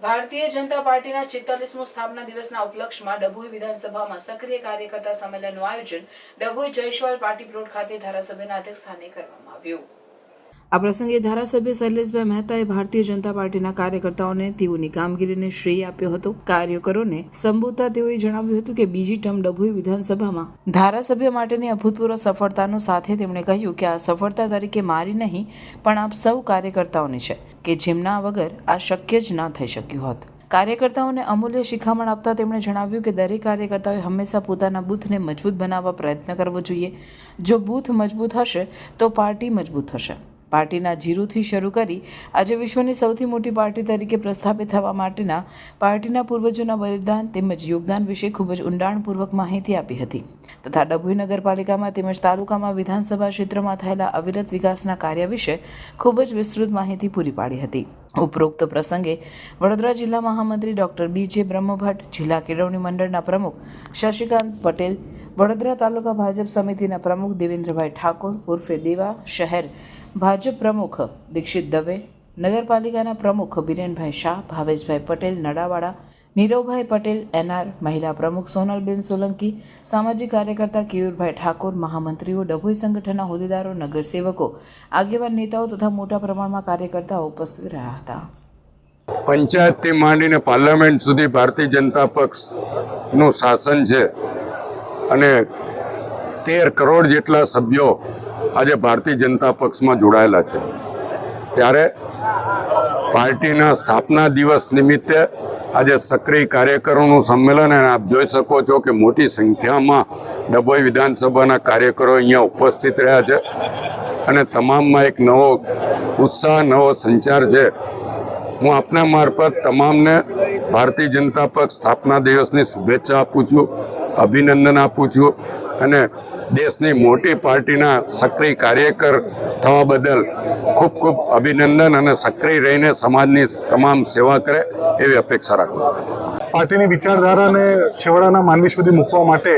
ભારતીય જનતા પાર્ટીના 46મો સ્થાપના દિવસના ઉપલક્ષમાં ડભોઈ વિધાનસભામાં સક્રિય કાર્યકર્તા સંમેલનનું આયોજન ડભોઈ જયશ્વાલ પાર્ટી પ્લોટ ખાતે ધારાસભ્યના અધ્યક્ષસ્થાને કરવામાં આવ્યું। આ પ્રસંગે ધારાસભ્ય શૈલેષભાઈ મહેતાએ ભારતીય જનતા પાર્ટીના કાર્યકર્તાઓને તેઓની કામગીરીને શ્રેય આપ્યો હતો। કાર્યકરોને સંબોધતા તેઓએ જણાવ્યું હતું કે બીજી ટર્મ ડભોઈ વિધાનસભામાં ધારાસભ્ય માટેની અભૂતપૂર્વ સફળતાનો સાથે તેમણે કહ્યું કે આ સફળતા તરીકે મારી નહીં પણ આપ સૌ કાર્યકર્તાઓની છે કે જેમના વગર આ શક્ય જ ના થઈ શક્યું હોત। કાર્યકર્તાઓને અમૂલ્ય શિખામણ આપતા તેમણે જણાવ્યું કે દરેક કાર્યકર્તાઓએ હંમેશા પોતાના બૂથને મજબૂત બનાવવા પ્રયત્ન કરવો જોઈએ। જો બૂથ મજબૂત હશે તો પાર્ટી મજબૂત થશે। પાર્ટીના જીરોથી શરૂ કરી આજે વિશ્વની સૌથી મોટી પાર્ટી તરીકે પ્રસ્થાપિત થવા માટેના પાર્ટીના પૂર્વજોના બલિદાન તેમજ યોગદાન વિશે ખૂબ જ ઊંડાણપૂર્વક માહિતી આપી હતી તથા ડભોઈ નગરપાલિકામાં તેમજ તાલુકામાં વિધાનસભા ક્ષેત્રમાં થયેલા અવિરત વિકાસના કાર્ય વિશે ખૂબ જ વિસ્તૃત માહિતી પૂરી પાડી હતી। ઉપરોક્ત પ્રસંગે વડોદરા જિલ્લા મહામંત્રી ડોક્ટર BJ બ્રહ્મભટ્ટ, જિલ્લા કેળવણી મંડળના પ્રમુખ શશિકાંત પટેલ, વડોદરા તાલુકા ભાજપ સમિતિના પ્રમુખ દેવેન્દ્રભાઈ ઠાકોર ઉર્ફે દેવા, શહેર ભાજપ પ્રમુખ દીક્ષિત દવે, નગરપાલિકાના પ્રમુખ બિરેનભાઈ શાહ, ભાવેશભાઈ પટેલ નડાવાડા, નીરવભાઈ પટેલ NR, મહિલા પ્રમુખ સોનલબેન સોલંકી, સામાજિક કાર્યકર્તા કેયુરભાઈ ઠાકોર, મહામંત્રીઓ, ડભોઈ સંગઠનના હોદ્દેદારો, નગરસેવકો, આગેવાન નેતાઓ તથા મોટા પ્રમાણમાં કાર્યકર્તાઓ ઉપસ્થિત રહ્યા હતા। પંચાયતથી માંડીને પાર્લામેન્ટ સુધી ભારતીય જનતા પક્ષનું શાસન છે અને 13 કરોડ જેટલા સભ્યો આજે ભારતીય જનતા પક્ષમાં જોડાયેલા છે। ત્યારે પાર્ટીના સ્થાપના દિવસ નિમિત્તે આજે સક્રિય કાર્યકરોનું સંમેલન અને આપ જોઈ શકો છો કે મોટી સંખ્યામાં ડભોઈ વિધાનસભાના કાર્યકરો અહીંયા ઉપસ્થિત રહ્યા છે અને તમામમાં એક નવો ઉત્સાહ, નવો સંચાર છે। હું આપના મારફત તમામને ભારતીય જનતા પક્ષ સ્થાપના દિવસની શુભેચ્છા આપું છું, અભિનંદન આપું છું અને દેશની મોટી પાર્ટીના સક્રિય કાર્યકર થવા બદલ ખૂબ ખૂબ અભિનંદન અને સક્રિય રહીને સમાજની તમામ સેવા કરે એવી અપેક્ષા રાખું છું। પાર્ટીની વિચારધારાને છેવાડાના માનવી સુધી મૂકવા માટે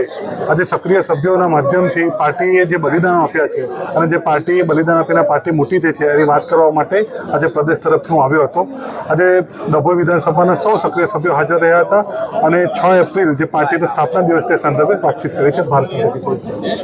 આજે સક્રિય સભ્યોના માધ્યમથી પાર્ટીએ જે બલિદાન આપ્યા છે અને જે પાર્ટીએ બલિદાન આપીને પાર્ટી મોટી થઈ છે એની વાત કરવા માટે આજે પ્રદેશ તરફથી હું આવ્યો હતો। આજે ડભોઈ વિધાનસભાના સૌ સક્રિય સભ્યો હાજર રહ્યા હતા અને 6 એપ્રિલ જે પાર્ટીનો સ્થાપના દિવસ છે સંદર્ભે વાતચીત કરી છે ભારતીય